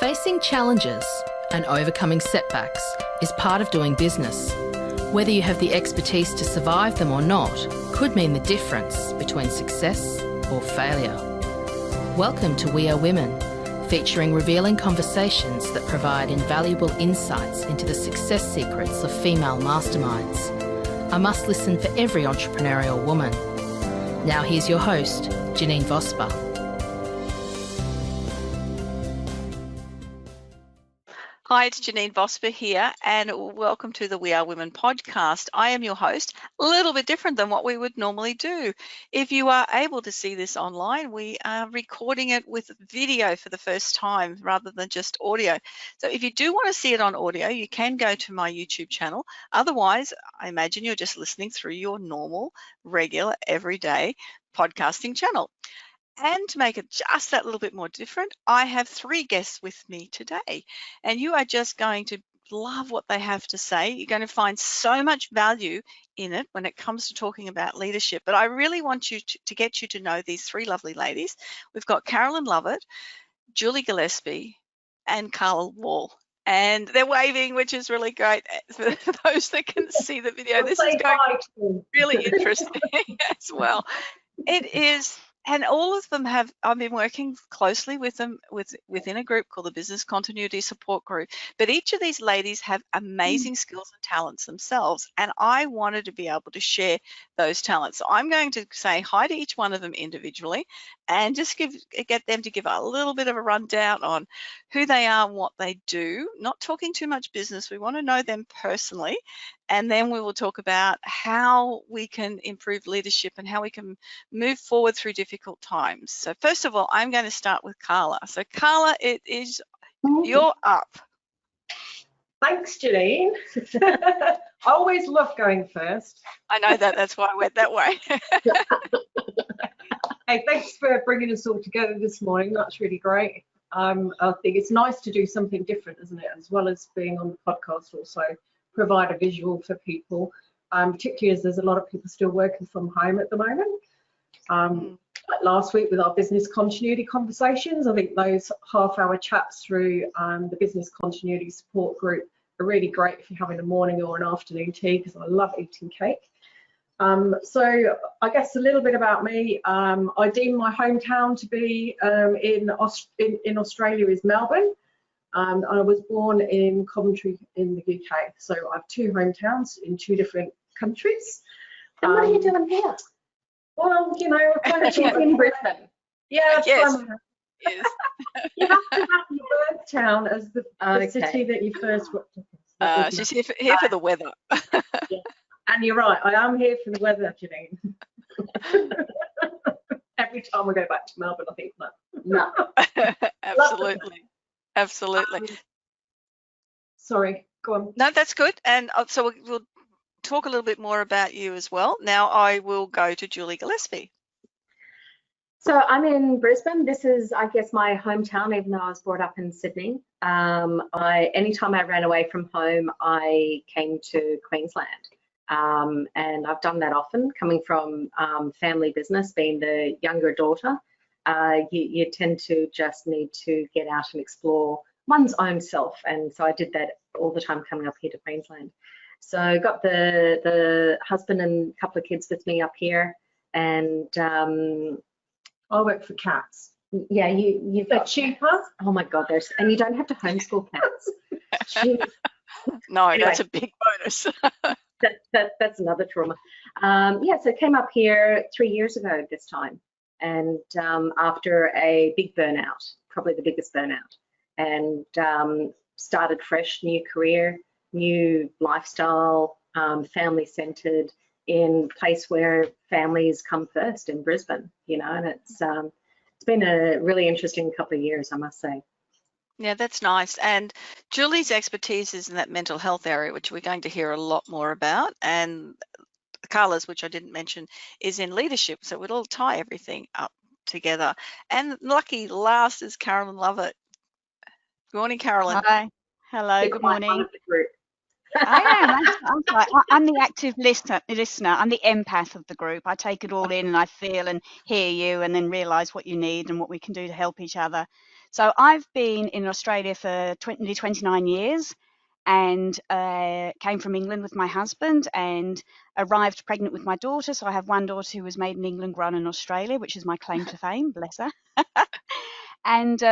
Facing challenges and overcoming setbacks is part of doing business. Whether you have the expertise to survive them or not could mean the difference between success or failure. Welcome to We Are Women, featuring revealing conversations that provide invaluable insights into the success secrets of female masterminds. A must listen for every entrepreneurial woman. Now here's your host, Janeen Vosper. Hi, it's Janeen Vosper here, and welcome to the We Are Women podcast. I am your host, a little bit different than what we would normally do. If you are able to see this online, we are recording it with video for the first time rather than just audio. So if you do want to see it on audio, you can go to my YouTube channel. Otherwise, I imagine you're just listening through your normal, regular, everyday podcasting channel. And to make it just that little bit more different, I have three guests with me today, and you are just going to love what they have to say. You're going to find so much value in it when it comes to talking about leadership. But I really want you to get you to know these three lovely ladies. We've got Carla and Lovett, Julie Gillespie, and Carla Wall. And they're waving, which is really great for those that can see the video. This is going really interesting as well. It is. And all of them have, I've been working closely with them within a group called the Business Continuity Support Group. But each of these ladies have amazing skills and talents themselves. And I wanted to be able to share those talents. So I'm going to say hi to each one of them individually and just get them to give a little bit of a rundown on who they are and what they do. Not talking too much business. We want to know them personally. And then we will talk about how we can improve leadership and how we can move forward through difficult times. So first of all, I'm going to start with Carla. So Carla, you're up. Thanks, Janeen. I always love going first. I know that. That's why I went that way. Hey, thanks for bringing us all together this morning. That's really great. I think it's nice to do something different, isn't it? As well as being on the podcast, also provide a visual for people, particularly as there's a lot of people still working from home at the moment. Like last week with our business continuity conversations, I think those half-hour chats through the business continuity support group are really great if you're having a morning or an afternoon tea, because I love eating cake. So I guess a little bit about me. I deem my hometown to be in Australia is Melbourne. I was born in Coventry in the UK, so I have two hometowns in two different countries. And what are you doing here? Well, you know, we're kind of in Brisbane. Yeah, yes. Yes. You have to have your birth town as the city that you first worked in. She's here for the weather. Yeah. And you're right, I am here for the weather, Janeen. Every time I go back to Melbourne, I think, no. Absolutely. Absolutely. Sorry, go on. No, that's good. And so we'll talk a little bit more about you as well. Now I will go to Julie Gillespie. So I'm in Brisbane. This is, I guess, my hometown, even though I was brought up in Sydney. Anytime I ran away from home, I came to Queensland. And I've done that often, coming from family business, being the younger daughter. You tend to just need to get out and explore one's own self, and so I did that all the time coming up here to Queensland. So I got the husband and a couple of kids with me up here, and I work for cats. Yeah, you've got cheaper. Oh my God, and you don't have to homeschool cats. No, anyway, that's a big bonus. That's another trauma. Yeah, so I came up here 3 years ago this time. And after a big burnout, probably the biggest burnout, and started fresh, new career, new lifestyle, family-centered, in a place where families come first in Brisbane, you know, and it's been a really interesting couple of years, I must say. Yeah, that's nice. And Julie's expertise is in that mental health area, which we're going to hear a lot more about, and Carla's, which I didn't mention, is in leadership, so it'll tie everything up together. And lucky last is Carolyn Lovett. Good morning, Carolyn. Hi. Hello. Good morning. I am. I'm the active listener. I'm the empath of the group. I take it all in and I feel and hear you and then realise what you need and what we can do to help each other. So I've been in Australia for nearly 29 years, and came from England with my husband and arrived pregnant with my daughter. So I have one daughter who was made in England, grown in Australia, which is my claim to fame, bless her. And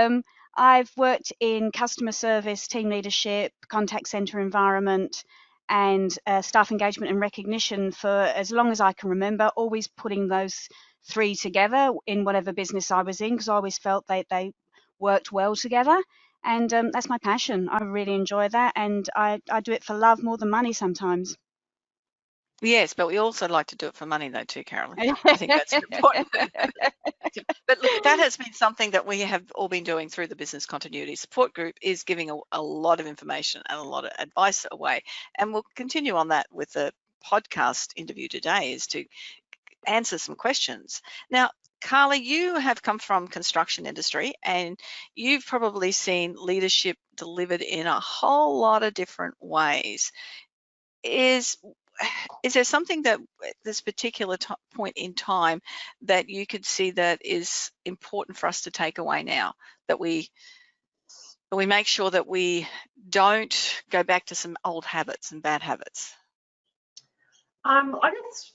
I've worked in customer service, team leadership, contact centre environment, and staff engagement and recognition for as long as I can remember, always putting those three together in whatever business I was in, because I always felt they worked well together. And that's my passion. I really enjoy that, and I do it for love more than money sometimes. Yes, but we also like to do it for money though too, Carolyn. I think that's important. But look, that has been something that we have all been doing through the Business Continuity Support Group, is giving a lot of information and a lot of advice away. And we'll continue on that with the podcast interview today, is to answer some questions. Now, Carla, you have come from construction industry, and you've probably seen leadership delivered in a whole lot of different ways. Is there something that at this particular point in time that you could see that is important for us to take away now, that we make sure that we don't go back to some old habits and bad habits? I guess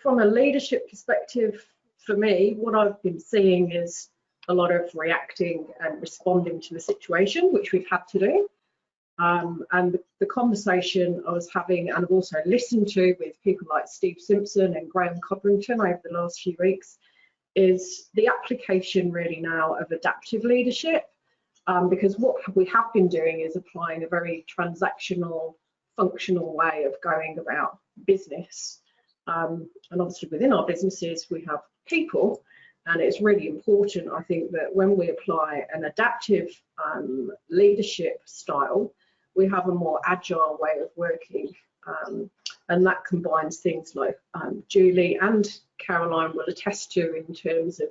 from a leadership perspective, for me, what I've been seeing is a lot of reacting and responding to the situation, which we've had to do. And the conversation I was having, and I've also listened to with people like Steve Simpson and Graham Codrington over the last few weeks, is the application really now of adaptive leadership. Because what we have been doing is applying a very transactional, functional way of going about business. And obviously within our businesses, we have people, and it's really important, I think, that when we apply an adaptive leadership style, we have a more agile way of working. And that combines things like Julie and Caroline will attest to, in terms of,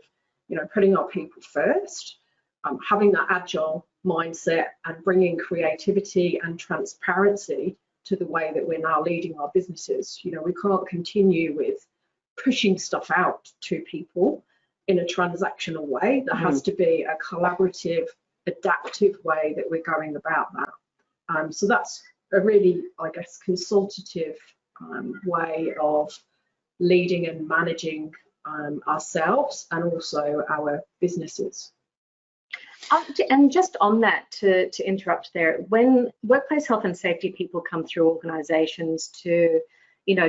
putting our people first, having that agile mindset, and bringing creativity and transparency to the way that we're now leading our businesses. We can't continue with pushing stuff out to people in a transactional way. There has to be a collaborative, adaptive way that we're going about that. So that's a really, I guess, consultative way of leading and managing ourselves and also our businesses. And just on that, to interrupt there, when workplace health and safety people come through organisations to,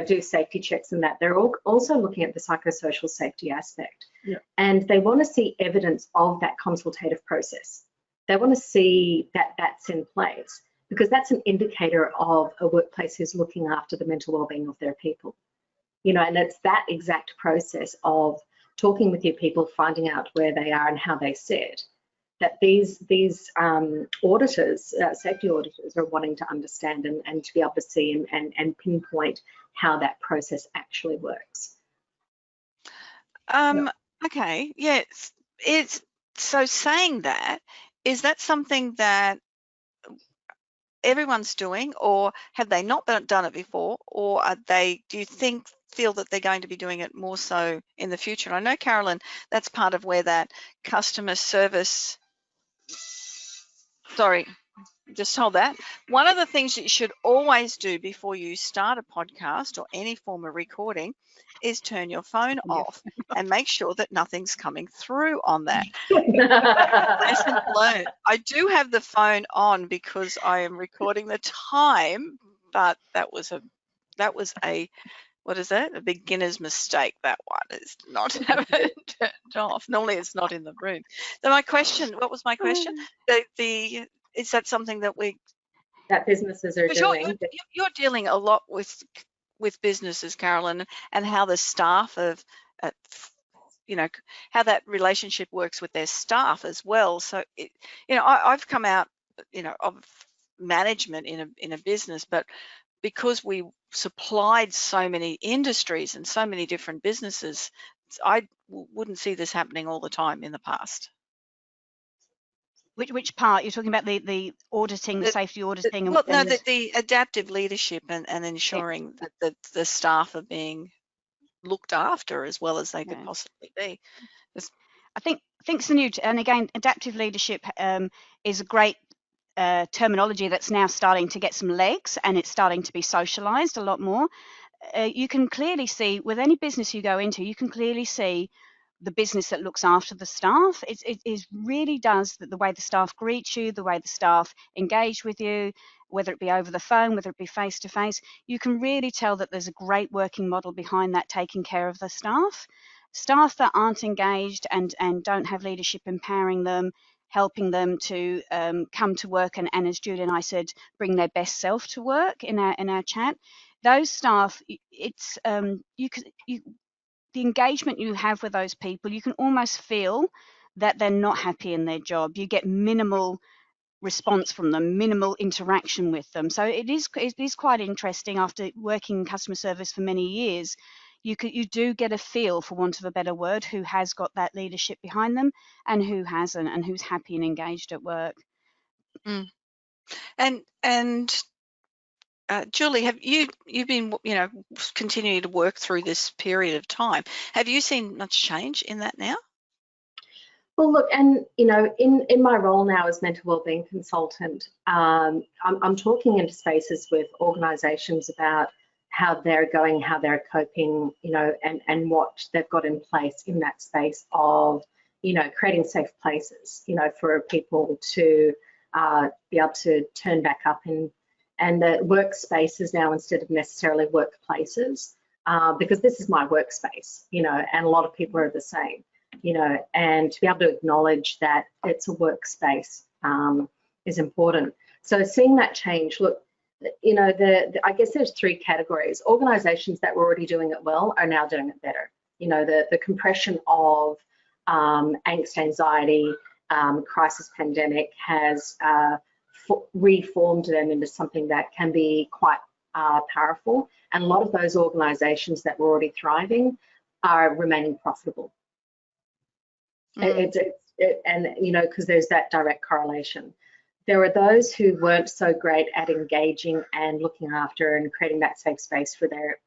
do safety checks and that, they're also looking at the psychosocial safety aspect. Yeah. And they want to see evidence of that consultative process. They want to see that that's in place, because that's an indicator of a workplace who's looking after the mental well-being of their people. And it's that exact process of talking with your people, finding out where they are and how they sit, that these auditors, safety auditors, are wanting to understand and to be able to see and pinpoint how that process actually works. Okay, yes. It's so saying that, is that something that everyone's doing, or have they not done it before, or are they, do you feel that they're going to be doing it more so in the future? And I know, Carolyn, that's part of where that customer service, sorry, just hold that. One of the things that you should always do before you start a podcast or any form of recording is turn your phone off and make sure that nothing's coming through on that. Lesson learned. I do have the phone on because I am recording the time, but that was a what is that? A beginner's mistake. That one is not have it turned off. Normally it's not in the room. So my question, what was my question? Is that something that businesses are doing? You're dealing a lot with businesses, Carolyn, and how the staff of, how that relationship works with their staff as well. So, I've come out, of management in a business, but because we supplied so many industries and so many different businesses, I wouldn't see this happening all the time in the past. Which part? You're talking about the auditing, the safety auditing? Well, no, the adaptive leadership and ensuring that the staff are being looked after as well as they could possibly be. I think think it's the new, and again, adaptive leadership is a great terminology that's now starting to get some legs, and it's starting to be socialized a lot more. You can clearly see with any business you go into, you can clearly see the business that looks after the staff. It really does the way the staff greet you, the way the staff engage with you, whether it be over the phone, whether it be face to face. You can really tell that there's a great working model behind that, taking care of the staff. Staff that aren't engaged and don't have leadership empowering them, helping them to come to work and as Julie and I said, bring their best self to work in our chat. Those staff, it's the engagement you have with those people, you can almost feel that they're not happy in their job. You get minimal response from them, minimal interaction with them. So it is quite interesting. After working in customer service for many years, you do get a feel, for want of a better word, who has got that leadership behind them and who hasn't, and who's happy and engaged at work. And Julie, have you've been continuing to work through this period of time? Have you seen much change in that now? Well, look, and in my role now as mental wellbeing consultant, I'm talking into spaces with organisations about how they're going, how they're coping, and what they've got in place in that space of, creating safe places, for people to be able to turn back up and the workspaces now instead of necessarily workplaces, because this is my workspace, and a lot of people are the same, and to be able to acknowledge that it's a workspace is important. So seeing that change, look, I guess there's three categories. Organisations that were already doing it well are now doing it better. The compression of angst, anxiety, crisis pandemic has reformed them into something that can be quite powerful. And a lot of those organisations that were already thriving are remaining profitable. And because there's that direct correlation. There are those who weren't so great at engaging and looking after and creating that safe space for their,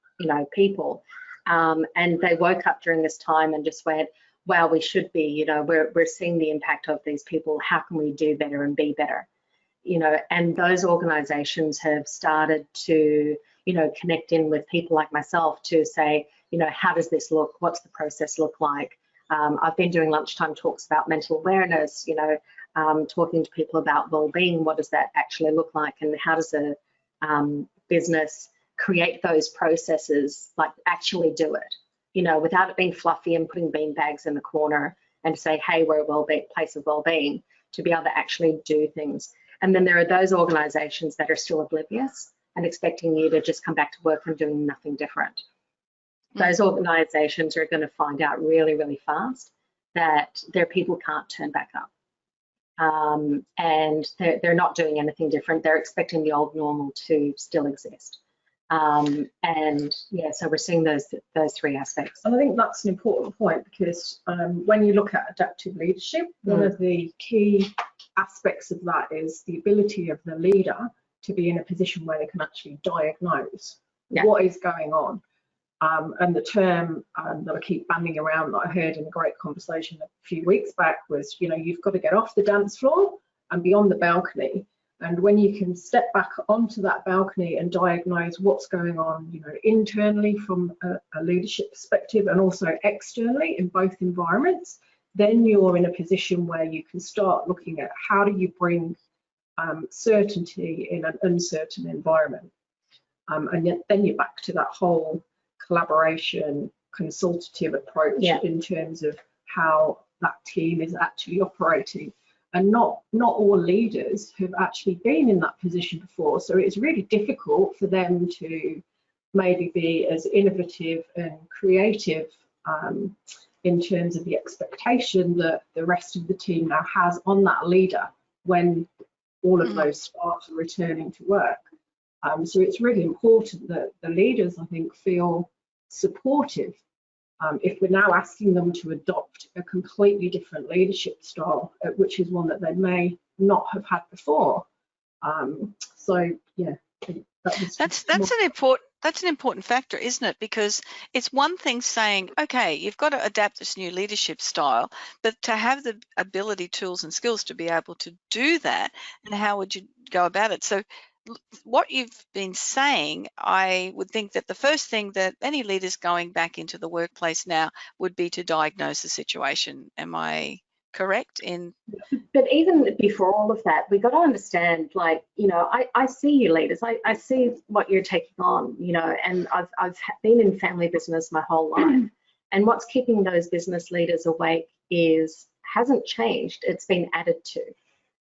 people. And they woke up during this time and just went, wow, we should be, we're seeing the impact of these people. How can we do better and be better? And those organizations have started to, connect in with people like myself to say, how does this look? What's the process look like? I've been doing lunchtime talks about mental awareness, talking to people about well-being. What does that actually look like? And how does a business create those processes, like actually do it, without it being fluffy and putting bean bags in the corner and say, hey, we're a place of well-being, to be able to actually do things. And then there are those organizations that are still oblivious and expecting you to just come back to work and doing nothing different. Those organizations are going to find out really, really fast that their people can't turn back up. And they're not doing anything different. They're expecting the old normal to still exist. And yeah, so we're seeing those three aspects. And I think that's an important point, because when you look at adaptive leadership, one of the key aspects of that is the ability of the leader to be in a position where they can actually diagnose what is going on. And the term that I keep banding around that I heard in a great conversation a few weeks back was, you've got to get off the dance floor and be on the balcony. And when you can step back onto that balcony and diagnose what's going on, internally from a leadership perspective and also externally in both environments, then you're in a position where you can start looking at how do you bring certainty in an uncertain environment. And yet then you're back to that whole collaboration, consultative approach in terms of how that team is actually operating. And not all leaders have actually been in that position before. So it's really difficult for them to maybe be as innovative and creative in terms of the expectation that the rest of the team now has on that leader when all of those staff are returning to work. So it's really important that the leaders, I think, feel supportive. If we're now asking them to adopt a completely different leadership style, which is one that they may not have had before. So yeah, that's an important. That's an important factor, isn't it? Because it's one thing saying, okay, you've got to adapt this new leadership style, but to have the ability, tools and skills to be able to do that, and how would you go about it? So what you've been saying, I would think that the first thing that any leaders going back into the workplace now would be to diagnose the situation. Am I correct in? But even before all of that, we've got to understand, like, you know, I see you leaders, I see what you're taking on, you know, and I've been in family business my whole life. And what's keeping those business leaders awake hasn't changed, it's been added to.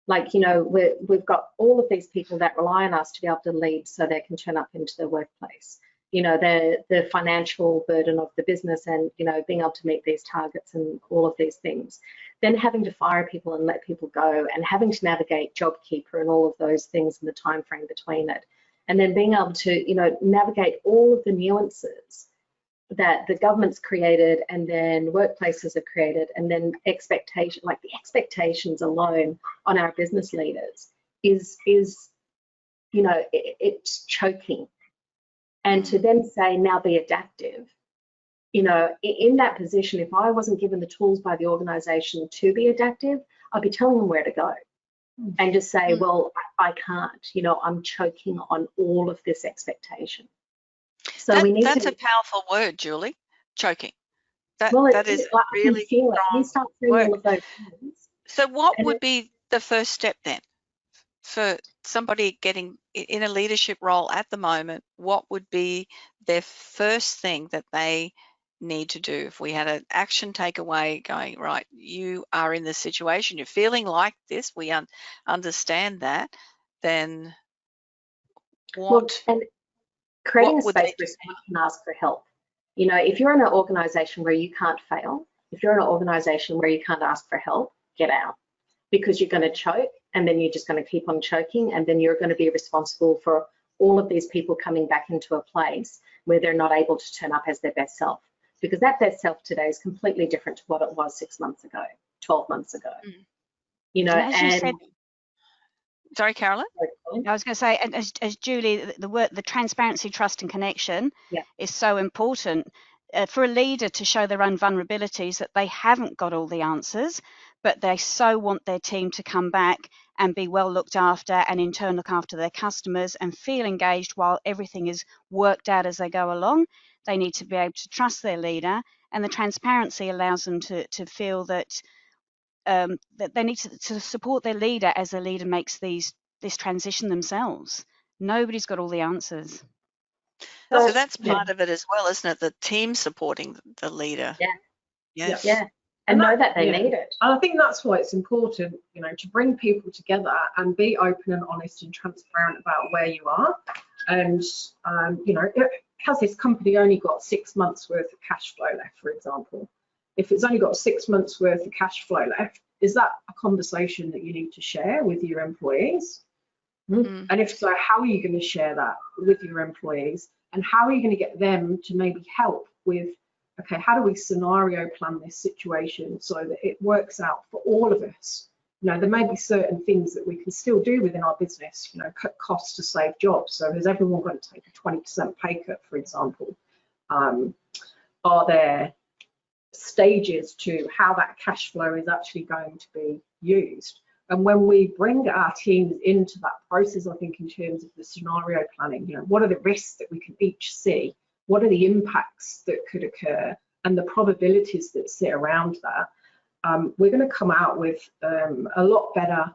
Like, you know, we've got all of these people that rely on us to be able to lead so they can turn up into the workplace. You know, the financial burden of the business and, you know, being able to meet these targets and all of these things. Then having to fire people and let people go and having to navigate JobKeeper and all of those things in the time frame between it. And then being able to, you know, navigate all of the nuances that the government's created and then workplaces have created, and then expectation, like the expectations alone on our business leaders is you know, it's choking. And to then say, now be adaptive, you know, in that position, if I wasn't given the tools by the organisation to be adaptive, I'd be telling them where to go and just say, well, I can't, you know, I'm choking on all of this expectation. So that's a powerful word, Julie, choking. That is like, really feel it. You start seeing all of those things. So what would be the first step then for somebody getting in a leadership role at the moment? What would be their first thing that they need to do? If we had an action takeaway going, right, you are in this situation, you're feeling like this, we understand that, then what? Well, and creating a space where someone can ask for help. You know, if you're in an organisation where you can't fail, if you're in an organisation where you can't ask for help, get out, because you're going to choke, and then you're just going to keep on choking, and then you're going to be responsible for all of these people coming back into a place where they're not able to turn up as their best self, because that best self today is completely different to what it was 6 months ago, 12 months ago. You know, and as you said, sorry, Carla. I was going to say, and as Julie, the transparency, trust, and connection is so important for a leader to show their own vulnerabilities, that they haven't got all the answers, but they so want their team to come back and be well looked after, and in turn look after their customers and feel engaged while everything is worked out as they go along. They need to be able to trust their leader, and the transparency allows them to feel that that they need to support their leader as the leader makes this transition themselves. Nobody's got all the answers. So that's part of it as well, isn't it? The team supporting the leader. Yeah. And know that they need it. And I think that's why it's important, you know, to bring people together and be open and honest and transparent about where you are. And, you know, has this company only got 6 months worth of cash flow left, for example? If it's only got 6 months worth of cash flow left, is that a conversation that you need to share with your employees? And if so, how are you going to share that with your employees? And how are you going to get them to maybe help with, okay, how do we scenario plan this situation so that it works out for all of us? You know, there may be certain things that we can still do within our business, you know, cut costs to save jobs. So has everyone got to take a 20% pay cut, for example? Are there stages to how that cash flow is actually going to be used? And when we bring our teams into that process, I think in terms of the scenario planning, you know, what are the risks that we can each see? What are the impacts that could occur and the probabilities that sit around that? We're going to come out with a lot better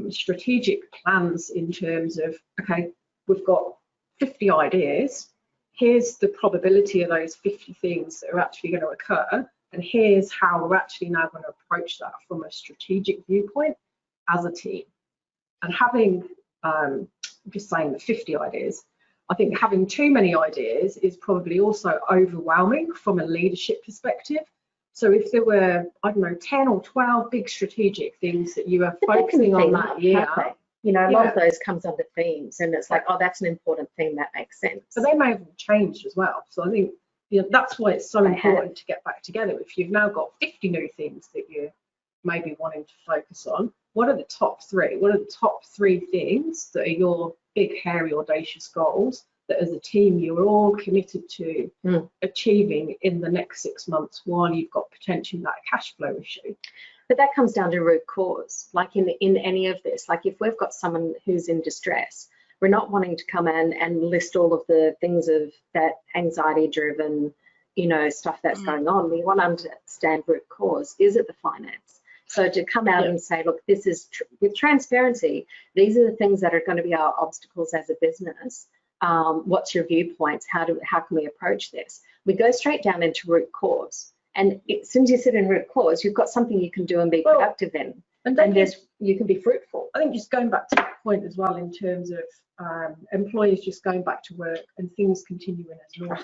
strategic plans in terms of, okay, we've got 50 ideas. Here's the probability of those 50 things that are actually going to occur. And here's how we're actually now going to approach that from a strategic viewpoint as a team. And having, just saying the 50 ideas, I think having too many ideas is probably also overwhelming from a leadership perspective. So if there were, I don't know, 10 or 12 big strategic things that you are focusing on that year, you know, a lot of those comes under themes, and it's like, oh, that's an important theme, that makes sense. So they may have changed as well. So I think, you know, that's why it's so important to get back together. If you've now got 50 new things that you're maybe wanting to focus on, what are the top 3? What are the top 3 things that are your big, hairy, audacious goals that as a team you're all committed to achieving in the next 6 months while you've got potentially that cash flow issue. But that comes down to root cause. Like in any of this, like if we've got someone who's in distress, we're not wanting to come in and list all of the things of that anxiety driven, you know, stuff that's going on. We want to understand root cause. Is it the finance? So to come out and say, look, this is with transparency, these are the things that are going to be our obstacles as a business. What's your viewpoints? How can we approach this? We go straight down into root cause. And as soon as you sit in root cause, you've got something you can do and be productive in. And you can be fruitful. I think just going back to that point as well, in terms of employees just going back to work and things continuing as normal.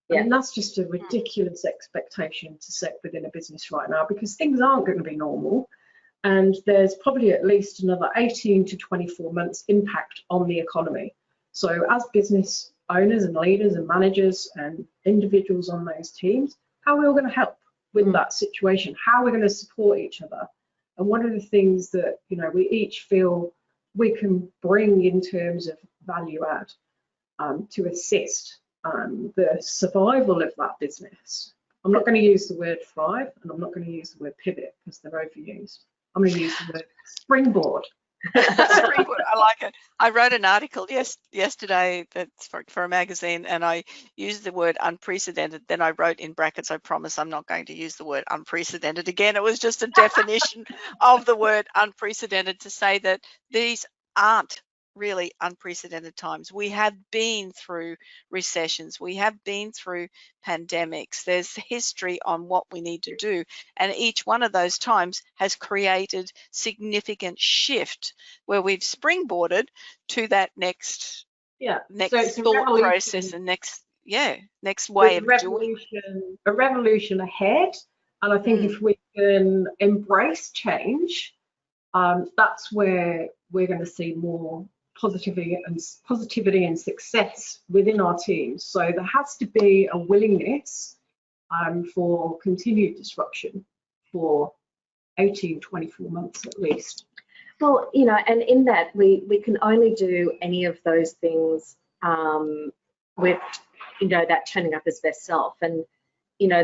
Yeah. And that's just a ridiculous expectation to set within a business right now, because things aren't going to be normal. And there's probably at least another 18 to 24 months impact on the economy. So as business owners and leaders and managers and individuals on those teams, how are we all going to help with that situation? How are we going to support each other? And one of the things that, you know, we each feel we can bring in terms of value add to assist the survival of that business. I'm not going to use the word thrive, and I'm not going to use the word pivot because they're overused. I'm going to use the word springboard. Springboard, I like it. I wrote an article yesterday that's for a magazine, and I used the word unprecedented. Then I wrote in brackets, I promise I'm not going to use the word unprecedented again. It was just a definition of the word unprecedented to say that these aren't really unprecedented times. We have been through recessions. We have been through pandemics. There's history on what we need to do. And each one of those times has created significant shift where we've springboarded to that next thought process and next way of doing it. A revolution ahead. And I think if we can embrace change, that's where we're going to see more positivity and success within our teams. So there has to be a willingness for continued disruption for 18, 24 months at least. Well, you know, and in that we can only do any of those things with, you know, that turning up as best self. And, you know,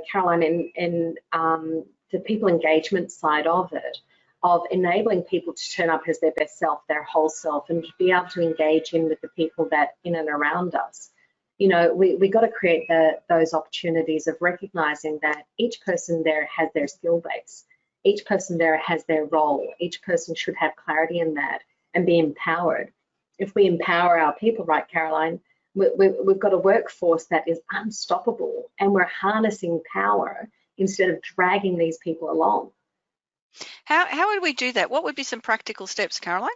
Caroline, in the people engagement side of it, of enabling people to turn up as their best self, their whole self, and to be able to engage in with the people that in and around us. You know, we got to create those opportunities of recognizing that each person there has their skill base. Each person there has their role. Each person should have clarity in that and be empowered. If we empower our people, right, Caroline, we've got a workforce that is unstoppable, and we're harnessing power instead of dragging these people along. How would we do that? What would be some practical steps, Caroline?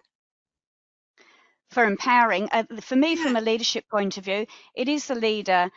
For empowering, for me, from a leadership point of view, it is the leader.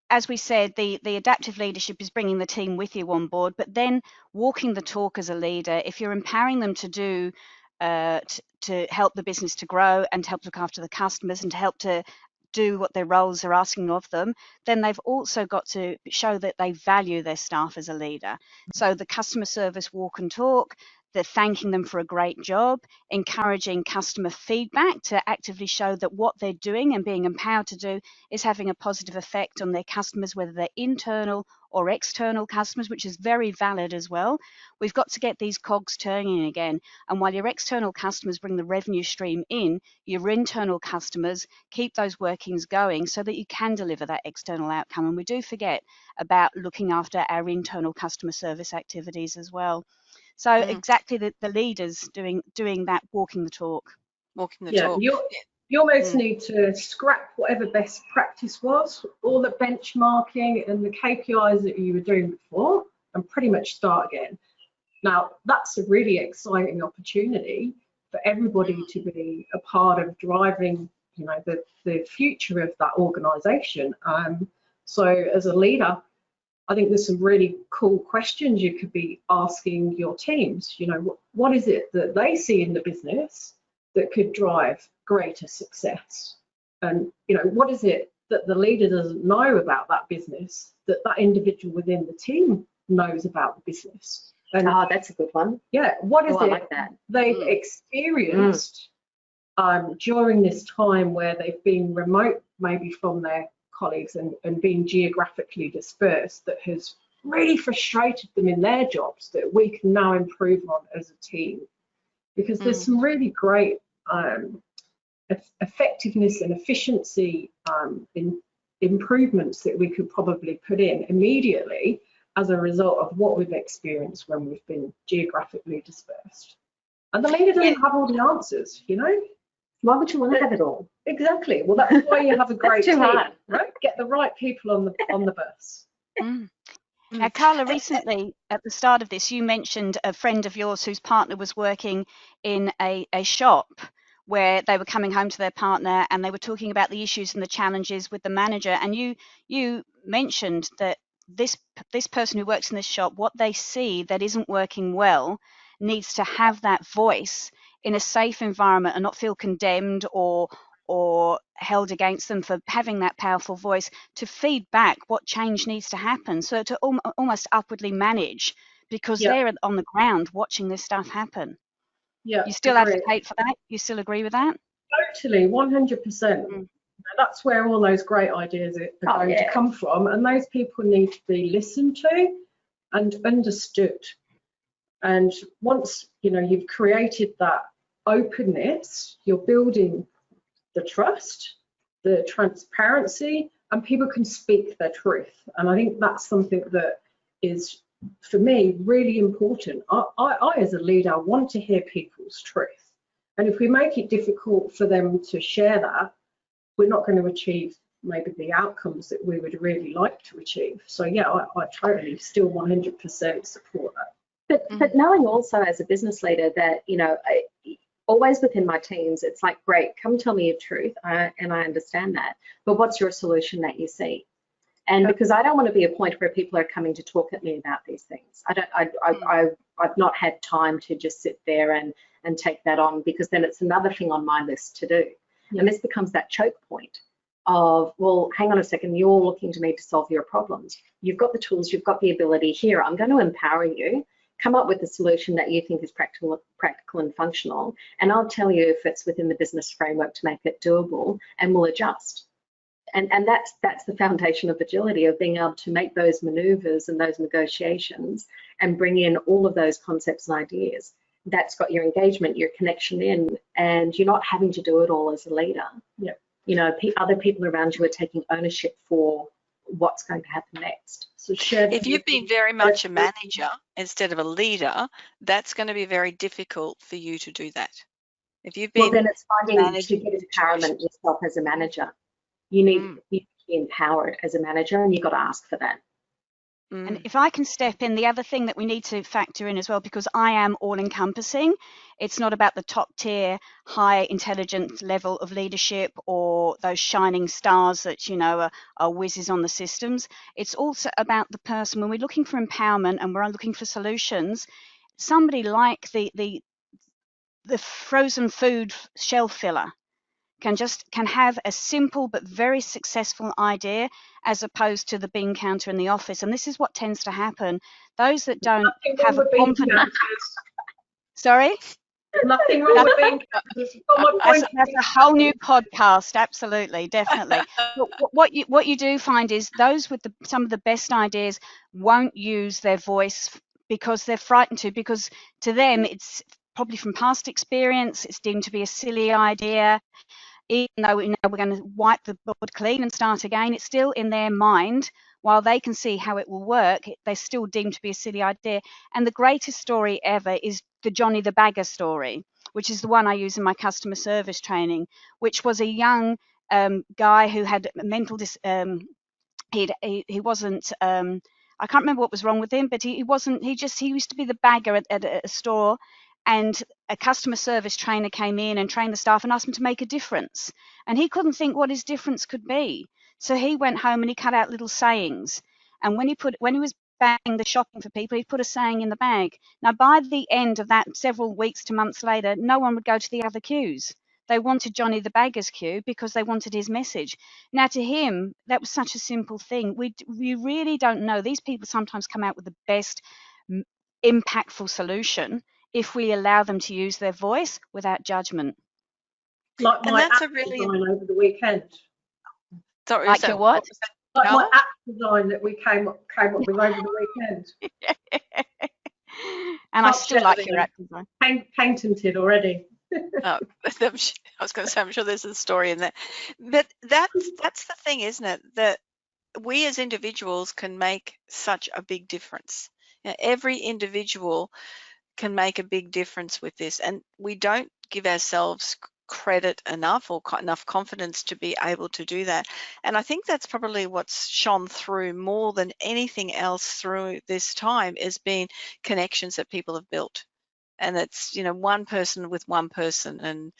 As we said, the adaptive leadership is bringing the team with you on board, but then walking the talk as a leader. If you're empowering them to do, to help the business to grow and to help look after the customers and to help to do what their roles are asking of them, then they've also got to show that they value their staff as a leader. So the customer service walk and talk, the thanking them for a great job, encouraging customer feedback to actively show that what they're doing and being empowered to do is having a positive effect on their customers, whether they're internal or external customers, which is very valid as well. We've got to get these cogs turning again. And while your external customers bring the revenue stream in, your internal customers keep those workings going so that you can deliver that external outcome. And we do forget about looking after our internal customer service activities as well. So exactly the leaders doing that, walking the talk. Walking the talk. You almost need to scrap whatever best practice was, all the benchmarking and the KPIs that you were doing before, and pretty much start again. Now, that's a really exciting opportunity for everybody to be a part of driving, you know, the future of that organisation. So as a leader, I think there's some really cool questions you could be asking your teams. You know, what is it that they see in the business that could drive greater success? And, you know, what is it that the leader doesn't know about that business that that individual within the team knows about the business? And that's a good one. Yeah, what is it like that they've experienced during this time where they've been remote maybe from their colleagues and being geographically dispersed, that has really frustrated them in their jobs, that we can now improve on as a team. Because there's some really great effectiveness and efficiency in improvements that we could probably put in immediately as a result of what we've experienced when we've been geographically dispersed. And the leader doesn't have all the answers, you know? Why would you want to have it all? Exactly. Well, that's why you have a great too team, hard. right? Get the right people on the bus. Now, Carla, recently at the start of this, you mentioned a friend of yours whose partner was working in a shop where they were coming home to their partner and they were talking about the issues and the challenges with the manager. And you mentioned that this person who works in this shop, what they see that isn't working well, needs to have that voice in a safe environment and not feel condemned or held against them for having that powerful voice to feed back what change needs to happen, so to almost upwardly manage, because they're on the ground watching this stuff happen. You still advocate for that? You still agree with that? Totally, 100%. That's where all those great ideas are going to come from, and those people need to be listened to and understood. And once you've created that openness, you're building the trust, the transparency, and people can speak their truth. And I think that's something that is, for me, really important. I as a leader, want to hear people's truth. And if we make it difficult for them to share that, we're not going to achieve maybe the outcomes that we would really like to achieve. So yeah, I totally still 100% support that. But knowing also as a business leader that, always within my teams, it's like, great, come tell me your truth, and I understand that, but what's your solution that you see? And because I don't want to be a point where people are coming to talk at me about these things. I've not had time to just sit there and take that on, because then it's another thing on my list to do. And this becomes that choke point of, well, hang on a second, you're looking to me to solve your problems. You've got the tools, you've got the ability here. I'm going to empower you. Come up with a solution that you think is practical and functional, and I'll tell you if it's within the business framework to make it doable, and we'll adjust. And that's the foundation of agility, of being able to make those maneuvers and those negotiations and bring in all of those concepts and ideas. That's got your engagement, your connection in, and you're not having to do it all as a leader. Other people around you are taking ownership for what's going to happen next. So if you've been very much a manager instead of a leader, that's going to be very difficult for you to do that. If you've been, well, then it's finding to get empowerment yourself as a manager. You need to be empowered as a manager, and you've got to ask for that. And if I can step in, the other thing that we need to factor in as well, because I am all-encompassing, it's not about the top-tier, high intelligence level of leadership or those shining stars that, are whizzes on the systems. It's also about the person. When we're looking for empowerment and we're looking for solutions, somebody like the frozen food shelf filler can have a simple but very successful idea, as opposed to the bean counter in the office. And this is what tends to happen. Those that don't have a confidence. Sorry? Nothing wrong with bean counters. That's a whole new podcast. Absolutely, definitely. But what you do find is those with some of the best ideas won't use their voice because they're frightened to, because to them it's probably from past experience, it's deemed to be a silly idea. Even though we know we're going to wipe the board clean and start again, it's still in their mind. While they can see how it will work, they're still deemed to be a silly idea. And the greatest story ever is the Johnny the Bagger story, which is the one I use in my customer service training, which was a young guy who had mental he wasn't I can't remember what was wrong with him, but he used to be the bagger at a store. And a customer service trainer came in and trained the staff and asked him to make a difference. And he couldn't think what his difference could be. So he went home and he cut out little sayings. And when he was bagging the shopping for people, he put a saying in the bag. Now, by the end of that, several weeks to months later, no one would go to the other queues. They wanted Johnny the Bagger's queue because they wanted his message. Now, to him, that was such a simple thing. We really don't know. These people sometimes come out with the best impactful solution if we allow them to use their voice without judgment. Like And my that's app a really, design over the weekend. sorry, Like so your what? Like my Carla? app design that we came up with over the weekend. And I Can't still share like the your app design. patented already. Oh, I was going to say, I'm sure there's a story in there. But that's the thing, isn't it? That we as individuals can make such a big difference. You know, every individual can make a big difference with this, and we don't give ourselves credit enough or enough confidence to be able to do that. And I think that's probably what's shone through more than anything else through this time has been connections that people have built. And it's, you know, one person with one person, and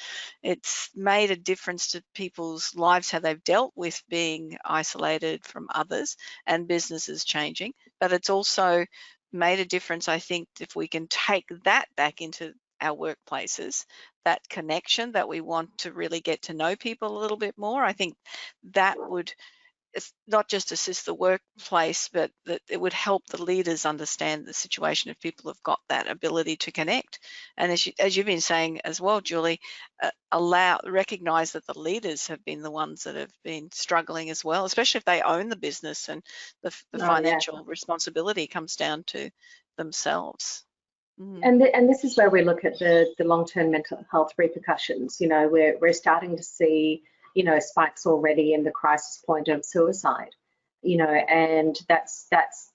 it's made a difference to people's lives, how they've dealt with being isolated from others and businesses changing. But it's also made a difference, I think, if we can take that back into our workplaces, that connection that we want to really get to know people a little bit more. I think that would not just assist the workplace, but that it would help the leaders understand the situation if people have got that ability to connect. And as you've been saying as well, Julie, recognize that the leaders have been the ones that have been struggling as well, especially if they own the business and the financial responsibility comes down to themselves. And this is where we look at the long-term mental health repercussions. You know, we're starting to see, you know, spikes already in the crisis point of suicide. You know, and that's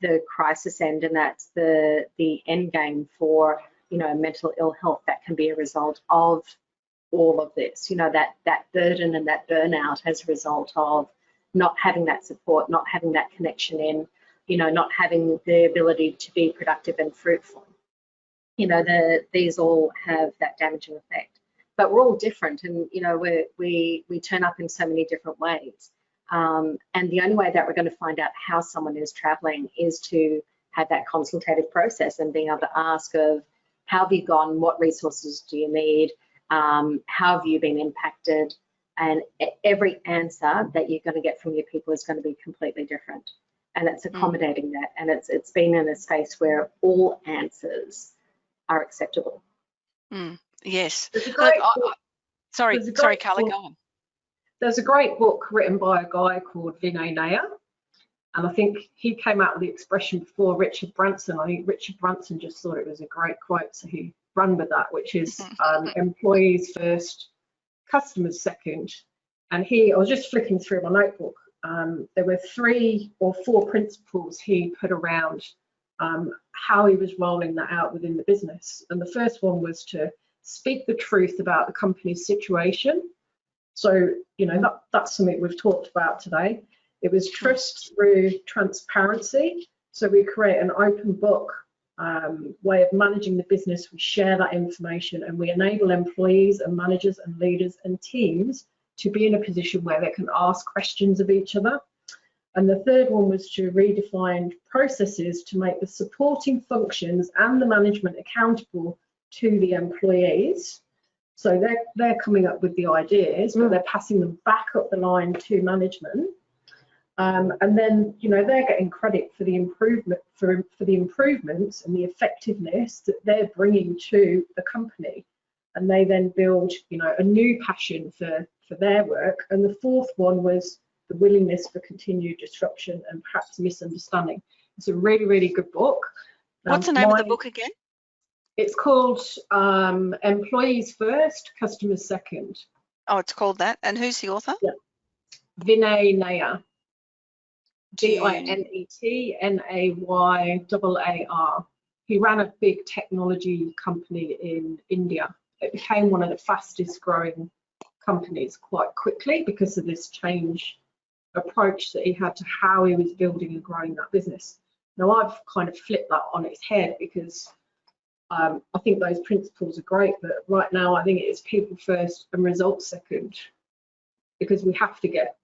the crisis end, and that's the end game for, you know, mental ill health that can be a result of all of this. You know, that burden and that burnout as a result of not having that support, not having that connection in, you know, not having the ability to be productive and fruitful. You know, these all have that damaging effect. But we're all different, and you know, we turn up in so many different ways. And the only way that we're going to find out how someone is traveling is to have that consultative process and being able to ask of, how have you gone? What resources do you need? How have you been impacted? And every answer that you're going to get from your people is going to be completely different. And it's accommodating that. And it's been in a space where all answers are acceptable. Yes. Sorry, Carla, go on. There's a great book written by a guy called Vinay Nair, and I think he came out with the expression before Richard Branson. I think Richard Branson just thought it was a great quote, so he ran with that, which is employees first, customers second. And I was just flicking through my notebook. There were 3 or 4 principles he put around how he was rolling that out within the business. And the first one was to speak the truth about the company's situation. So, you know, that's something we've talked about today. It was trust through transparency. So we create an open book way of managing the business. We share that information, and we enable employees and managers and leaders and teams to be in a position where they can ask questions of each other. And the third one was to redefine processes to make the supporting functions and the management accountable to the employees. So they're coming up with the ideas, but they're passing them back up the line to management. And then, you know, they're getting credit for the improvement for the improvements and the effectiveness that they're bringing to the company. And they then build, you know, a new passion for their work. And the fourth one was the willingness for continued disruption and perhaps misunderstanding. It's a really, really good book. What's the name of the book again? It's called Employees First, Customers Second. Oh, it's called that. And who's the author? Yeah. Vinay Nair. Vinaynayaar. He ran a big technology company in India. It became one of the fastest growing companies quite quickly because of this change approach that he had to how he was building and growing that business. Now I've kind of flipped that on its head because I think those principles are great, but right now I think it is people first and results second, because we have to get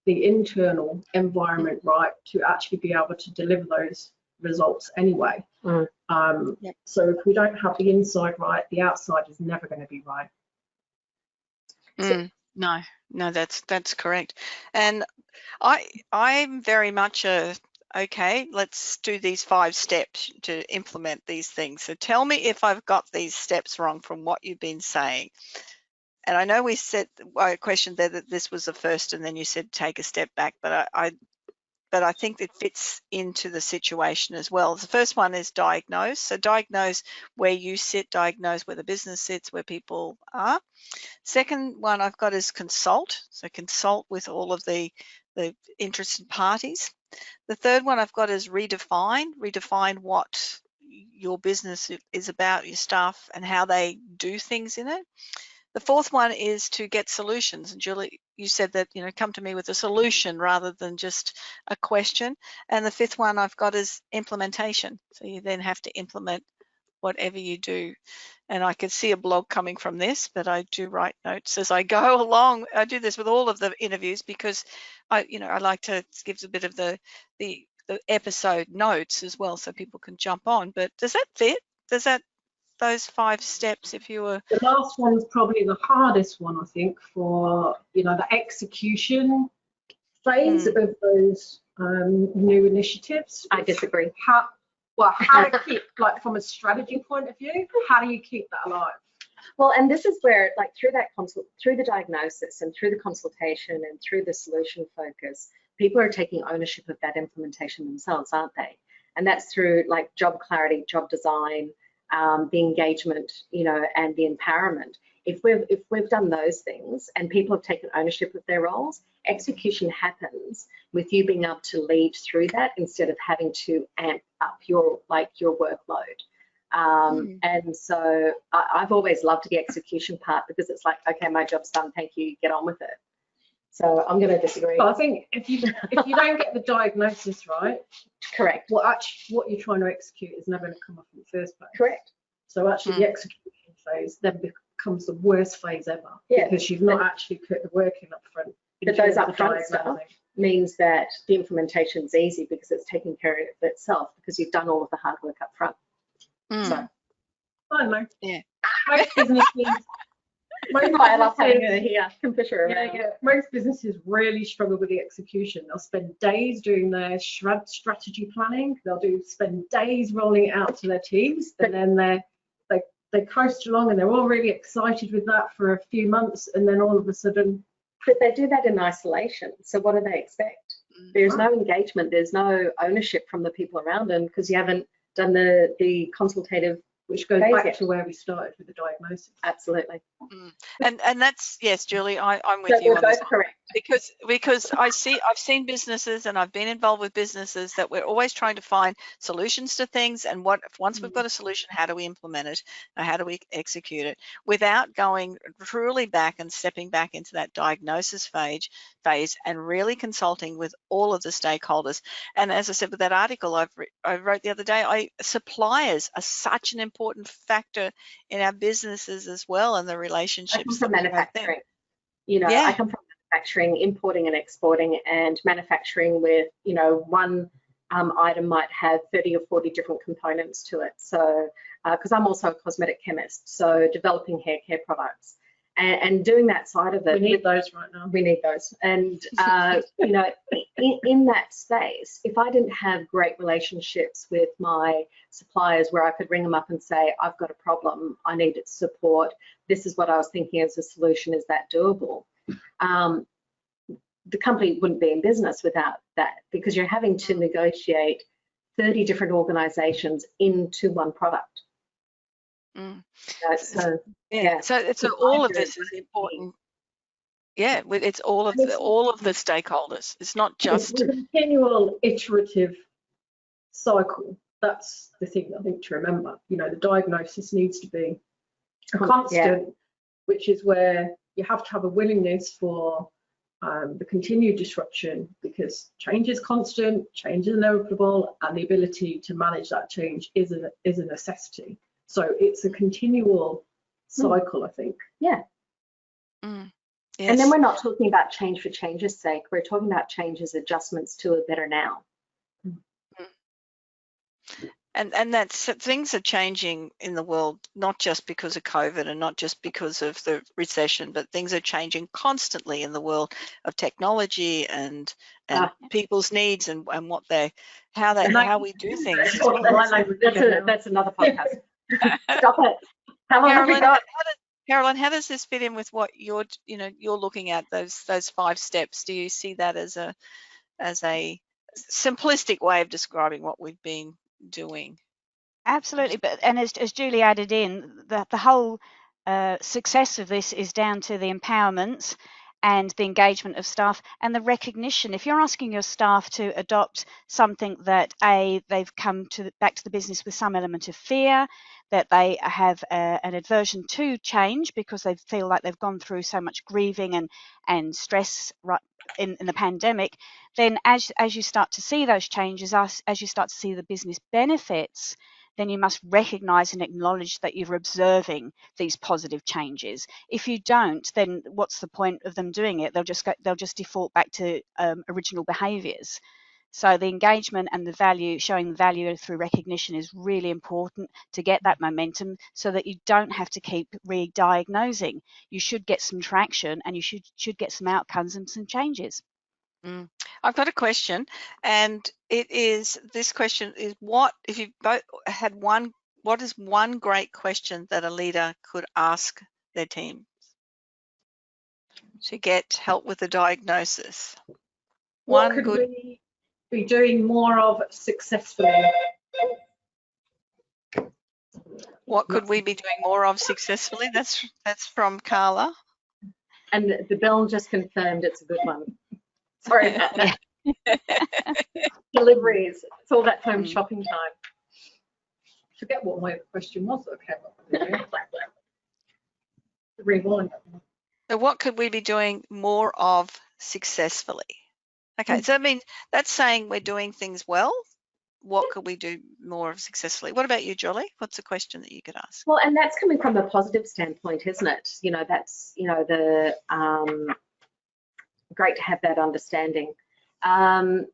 the internal environment right to actually be able to deliver those results anyway. So if we don't have the inside right, the outside is never going to be right. No, that's correct. And I'm very much okay, let's do these 5 steps to implement these things. So tell me if I've got these steps wrong from what you've been saying. and I know we said a question there that this was the first, and then you said take a step back, but I think it fits into the situation as well. The first one is diagnose. So diagnose where you sit, diagnose where the business sits, where people are. Second one I've got is consult. So consult with all of the interested parties. The third one I've got is redefine. Redefine what your business is about, your staff, and how they do things in it. The fourth one is to get solutions. And Julie, you said that, come to me with a solution rather than just a question. And the fifth one I've got is implementation. So you then have to implement whatever you do. And I can see a blog coming from this, but I do write notes as I go along. I do this with all of the interviews because I like to give a bit of the episode notes as well so people can jump on. But does that fit? Does that those 5 steps, if you were... The last one's probably the hardest one, I think, for, the execution phase of those new initiatives. I disagree. How to keep, like, from a strategy point of view, how do you keep that alive? Well, and this is where, like, through the diagnosis and through the consultation and through the solution focus, people are taking ownership of that implementation themselves, aren't they? And that's through, like, job clarity, job design, the engagement, and the empowerment. If we've done those things and people have taken ownership of their roles, execution happens with you being able to lead through that instead of having to amp up your workload. And so I've always loved the execution part because it's like, okay, my job's done, thank you, get on with it. So I'm going to disagree. But I think if you don't get the diagnosis right, correct. What you're trying to execute is never going to come up in the first place. Correct. So actually, the execution phase then becomes the worst phase ever because you've not actually put the work in up front. But those upfront stuff means that the implementation is easy because it's taking care of itself because you've done all of the hard work up front. So I don't know. Yeah. I love having her here. Can push her around. Most businesses really struggle with the execution. They'll spend days doing their strategy planning. They'll spend days rolling it out to their teams, and then they coast along and they're all really excited with that for a few months, and then all of a sudden. But they do that in isolation. So what do they expect? There's no engagement. There's no ownership from the people around them because you haven't done the consultative. Which goes back to where we started with the diagnosis. Absolutely. And that's, yes, Julie, I'm with you on this. Correct. Because I've seen businesses and I've been involved with businesses that we're always trying to find solutions to things, and once we've got a solution, how do we implement it? How do we execute it without going truly back and stepping back into that diagnosis phase and really consulting with all of the stakeholders. And as I said with that article I wrote the other day, suppliers are such an important factor in our businesses as well, and the relationships. I come from manufacturing. I come from manufacturing, importing and exporting, and manufacturing with, one item might have 30 or 40 different components to it. So, because I'm also a cosmetic chemist, so developing hair care products and doing that side of it. We need those right now. We need those. And, in that space, if I didn't have great relationships with my suppliers where I could ring them up and say, I've got a problem, I need support, this is what I was thinking as a solution, is that doable? The company wouldn't be in business without that, because you're having to negotiate 30 different organizations into one product. So all of this is important. Yeah, it's all of the stakeholders. It's not just a continual iterative cycle. That's the thing I think to remember. The diagnosis needs to be a constant, which is where you have to have a willingness for the continued disruption, because change is constant, change is inevitable, and the ability to manage that change is a necessity. So it's a continual cycle, I think. Yeah. Yes. And then we're not talking about change for change's sake. We're talking about change as adjustments to a better now. And that's things are changing in the world, not just because of COVID and not just because of the recession, but things are changing constantly in the world of technology and people's needs and how we do things. That's another podcast. Stop it. How long have we got? Caroline, how does this fit in with what you're looking at, those 5 steps? Do you see that as a simplistic way of describing what we've been doing? Absolutely, and as Julie added in, the whole success of this is down to the empowerment and the engagement of staff and the recognition. If you're asking your staff to adopt something that they've come back to the business with some element of fear, that they have an aversion to change because they feel like they've gone through so much grieving and stress in the pandemic, then as you start to see those changes, as you start to see the business benefits, then you must recognise and acknowledge that you're observing these positive changes. If you don't, then what's the point of them doing it? They'll just default back to original behaviours. So the engagement and the value, showing the value through recognition, is really important to get that momentum, so that you don't have to keep re-diagnosing. You should get some traction, and you should get some outcomes and some changes. I've got a question, and this question is, what if you both had what is one great question that a leader could ask their team to get help with the diagnosis? What could we be doing more of successfully? What could we be doing more of successfulully? That's from Carla. And the bell just confirmed it's a good one. Sorry about that. Deliveries. It's all that home shopping time. Forget what my question was. Okay. Rewind. So what could we be doing more of successfully? Okay, so I mean, that's saying we're doing things well. What could we do more of successfully? What about you, Jolie? What's a question that you could ask? Well, and that's coming from a positive standpoint, isn't it? That's, the great to have that understanding. I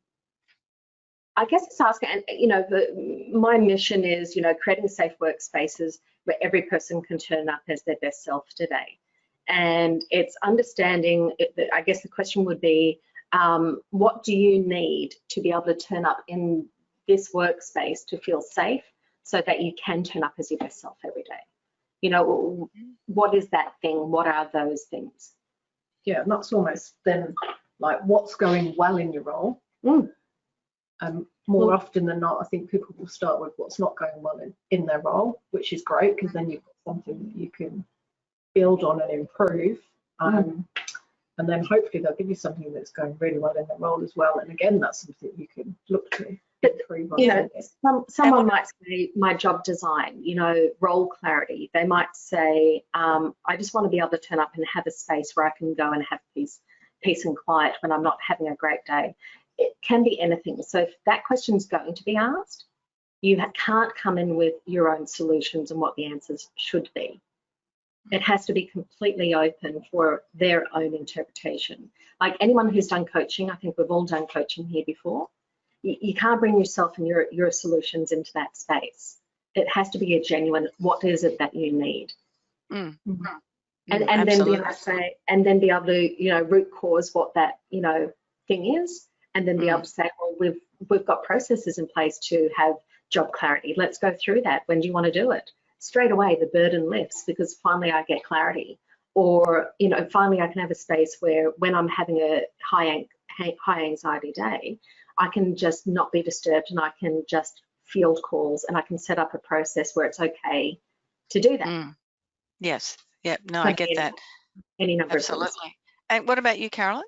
guess it's asking, and my mission is, creating safe workspaces where every person can turn up as their best self today. And it's understanding, I guess the question would be, what do you need to be able to turn up in this workspace to feel safe, so that you can turn up as your best self every day? What is that thing? What are those things? Yeah, and that's almost then like what's going well in your role. More often than not, I think people will start with what's not going well in their role, which is great, because then you've got something that you can build on and improve. And then hopefully they'll give you something that's going really well in their role as well. And again, that's something you can look to improve on. Someone might say my job design, role clarity. They might say, I just want to be able to turn up and have a space where I can go and have peace and quiet when I'm not having a great day. It can be anything. So if that question's going to be asked, you can't come in with your own solutions and what the answers should be. It has to be completely open for their own interpretation. Like anyone who's done coaching, I think we've all done coaching here before, you can't bring yourself and your solutions into that space. It has to be a genuine, what is it that you need? And then be able to say, and then be able to, root cause what that, thing is, and then be able to say, well, we've got processes in place to have job clarity. Let's go through that. When do you want to do it? Straight away, the burden lifts, because finally I get clarity. Or, finally I can have a space where when I'm having a high anxiety day, I can just not be disturbed, and I can just field calls, and I can set up a process where it's okay to do that. Yes. Yep. No, I get that. Any number Absolutely. of things. And what about you, Carolyn?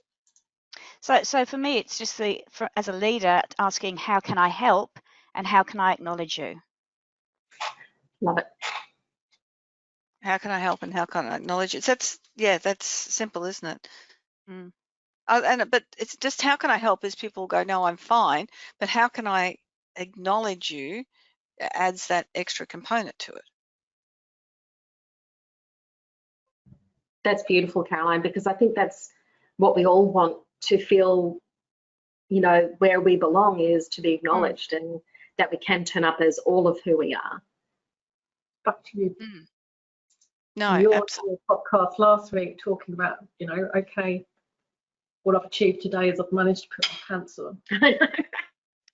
So for me, it's just as a leader, asking how can I help and how can I acknowledge you? Love it. How can I help and how can I acknowledge it? That's simple, isn't it? But it's just how can I help is people go, no, I'm fine. But how can I acknowledge you adds that extra component to it. That's beautiful, Caroline, because I think that's what we all want to feel, where we belong is to be acknowledged and that we can turn up as all of who we are. Back to you. No, your absolutely. podcast last week talking about, okay, what I've achieved today is I've managed to put my pants on.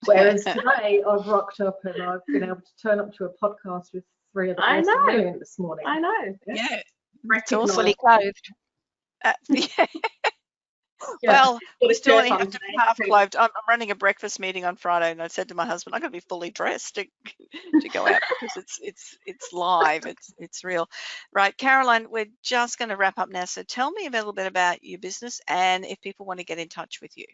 Whereas today I've rocked up and I've been able to turn up to a podcast with 3 other guests this morning. I know. It's all fully clothed. Yeah. Yeah. Well, Bit we of still dirt only on have to be there. half clothed. I'm running a breakfast meeting on Friday, and I said to my husband, "I'm going to be fully dressed to go out because it's live, it's real." Right, Caroline, we're just going to wrap up now. So tell me a little bit about your business and if people want to get in touch with you.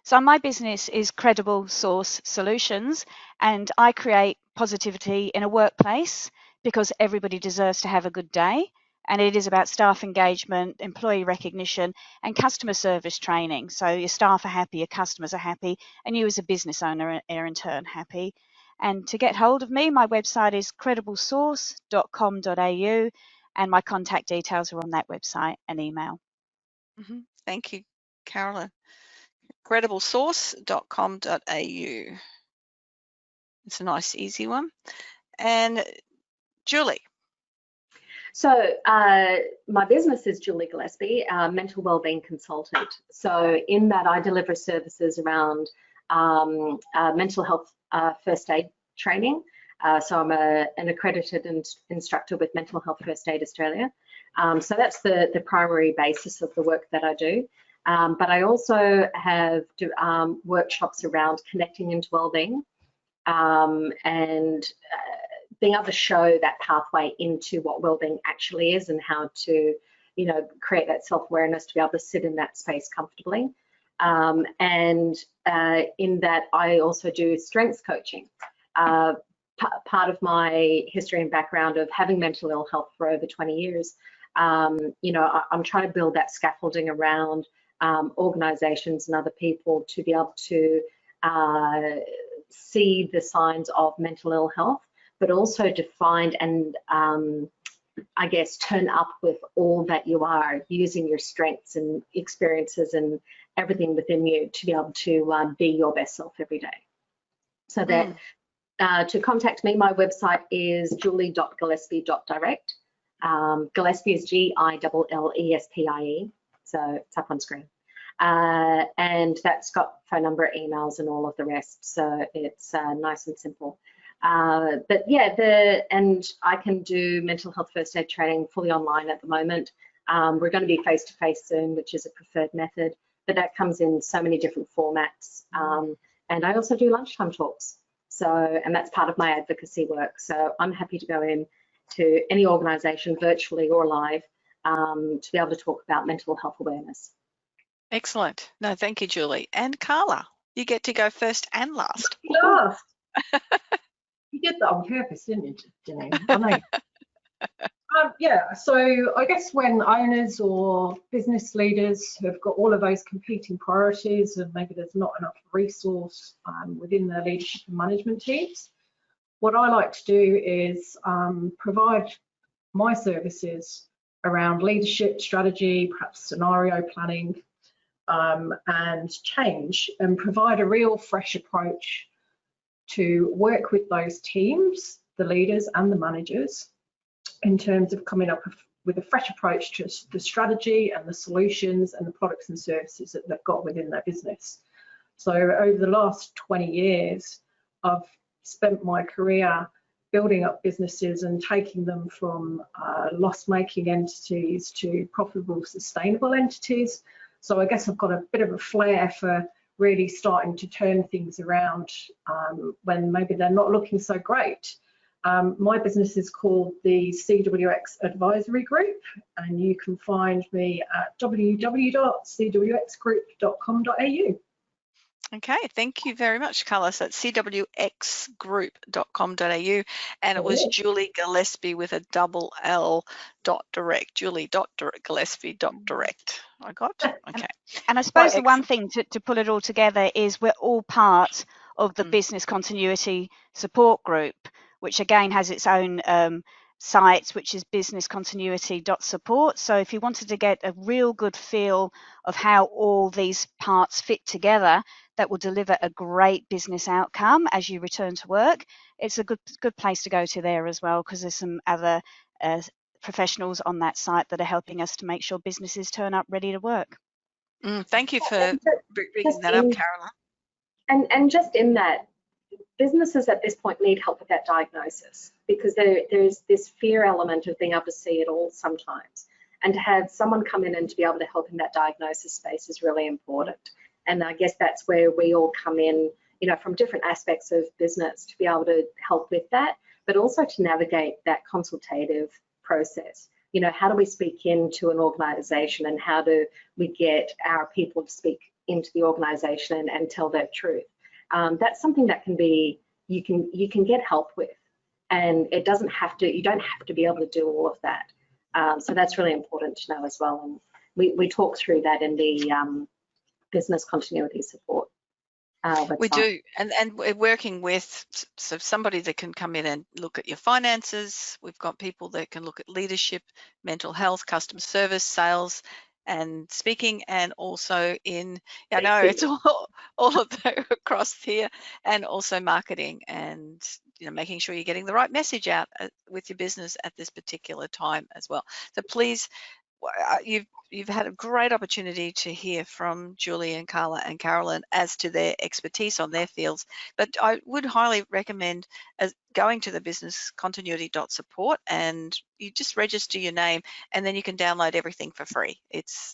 So my business is Credible Source Solutions, and I create positivity in a workplace because everybody deserves to have a good day. And it is about staff engagement, employee recognition, and customer service training. So your staff are happy, your customers are happy, and you as a business owner are in turn happy. And to get hold of me, my website is crediblesource.com.au, and my contact details are on that website and email. Thank you, Caroline. Crediblesource.com.au. It's a nice, easy one. And Julie. So my business is Julie Gillespie, mental wellbeing consultant. So in that I deliver services around mental health first aid training. So I'm an accredited instructor with Mental Health First Aid Australia. So that's the primary basis of the work that I do. But I also have workshops around connecting into wellbeing and being able to show that pathway into what wellbeing actually is and how to, create that self-awareness to be able to sit in that space comfortably. And in that, I also do strengths coaching. Part of my history and background of having mental ill health for over 20 years, I'm trying to build that scaffolding around organizations and other people to be able to see the signs of mental ill health, but also to find and I guess turn up with all that you are, using your strengths and experiences and everything within you to be able to be your best self every day. So that to contact me, my website is julie.gillespie.direct. Gillespie is Gillespie, so it's up on screen. And that's got phone number, emails, and all of the rest. So it's nice and simple. But yeah, and I can do mental health first aid training fully online at the moment. We're going to be face-to-face soon, which is a preferred method, but that comes in so many different formats. And I also do lunchtime talks. And that's part of my advocacy work. So I'm happy to go in to any organisation, virtually or live, to be able to talk about mental health awareness. Excellent. No, thank you, Julie. And Carla, you get to go first and last. Last. You did that on purpose, didn't you, Janeen? I know. Yeah, so I guess when owners or business leaders have got all of those competing priorities and maybe there's not enough resource within their leadership and management teams, what I like to do is provide my services around leadership, strategy, perhaps scenario planning, and change, and provide a real fresh approach to work with those teams, the leaders and the managers, in terms of coming up with a fresh approach to the strategy and the solutions and the products and services that they've got within their business. So over the last 20 years, I've spent my career building up businesses and taking them from loss-making entities to profitable, sustainable entities. So I guess I've got a bit of a flair for really starting to turn things around when maybe they're not looking so great. My business is called the CWX Advisory Group, and you can find me at www.cwxgroup.com.au. Okay, thank you very much, Carla. So it's cwxgroup.com.au, and it was Julie Gillespie with a double L .direct, julie.gillespie.direct. I got? Okay. And I suppose the one thing to pull it all together is we're all part of the business continuity support group, which again has its own sites, which is businesscontinuity.support. So if you wanted to get a real good feel of how all these parts fit together, that will deliver a great business outcome as you return to work, it's a good place to go to there as well, because there's some other professionals on that site that are helping us to make sure businesses turn up ready to work. Thank you for bringing that up, Caroline. And just in that, businesses at this point need help with that diagnosis, because there's this fear element of being able to see it all sometimes. And to have someone come in and to be able to help in that diagnosis space is really important. And I guess that's where we all come in, you know, from different aspects of business to be able to help with that, but also to navigate that consultative process. You know, how do we speak into an organisation, and how do we get our people to speak into the organisation and tell their truth? That's something that can be, you can get help with, and it doesn't have to, you don't have to be able to do all of that. So that's really important to know as well. And we talk through that in the business continuity support website. We do, and we're working with somebody that can come in and look at your finances. We've got people that can look at leadership, mental health, customer service, sales, and speaking, and also in, I know it's all of that across here, and also marketing, and you know, making sure you're getting the right message out with your business at this particular time as well. So please, you've had a great opportunity to hear from Julie and Carla and Carolyn as to their expertise on their fields, but I would highly recommend going to the businesscontinuity.support, and you just register your name, and then you can download everything for free.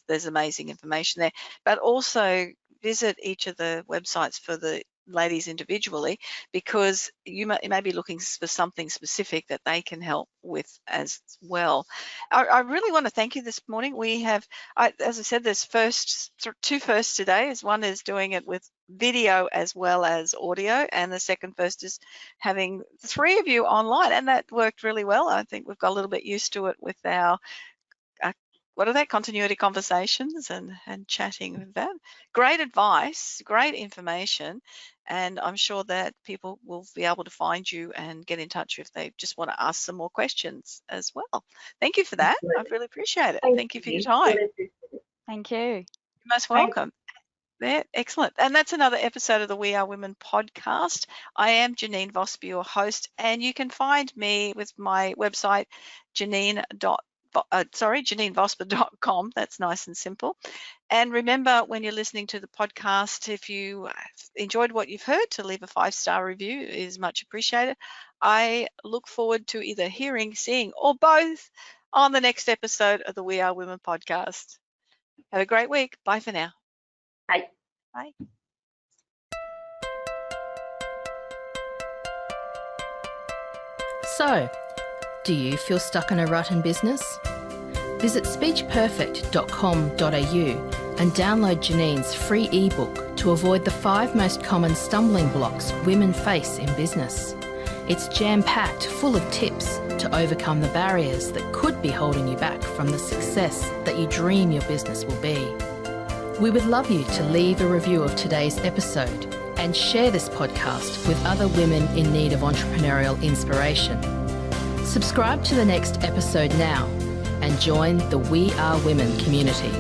There's amazing information there, but also visit each of the websites for the ladies individually, because you may be looking for something specific that they can help with as well. I really want to thank you this morning. We have, as I said, there's two firsts today. One is doing it with video as well as audio, and the second first is having 3 of you online, and that worked really well. I think we've got a little bit used to it with our continuity conversations and chatting with that. Great advice, great information, and I'm sure that people will be able to find you and get in touch if they just want to ask some more questions as well. Thank you for that. I really appreciate it. Thank you for your time. Thank you. You're most welcome. Yeah, excellent. And that's another episode of the We Are Women podcast. I am Janeen Vosper, your host, and you can find me with my website, janeenvosper.com. That's nice and simple. And remember, when you're listening to the podcast, if you enjoyed what you've heard, to leave a 5-star review is much appreciated. I look forward to either hearing, seeing, or both on the next episode of the We Are Women podcast. Have a great week. Bye for now. Bye. Bye. So, do you feel stuck in a rut in business? Visit speechperfect.com.au and download Janeen's free ebook to avoid the 5 most common stumbling blocks women face in business. It's jam-packed full of tips to overcome the barriers that could be holding you back from the success that you dream your business will be. We would love you to leave a review of today's episode and share this podcast with other women in need of entrepreneurial inspiration. Subscribe to the next episode now and join the We Are Women community.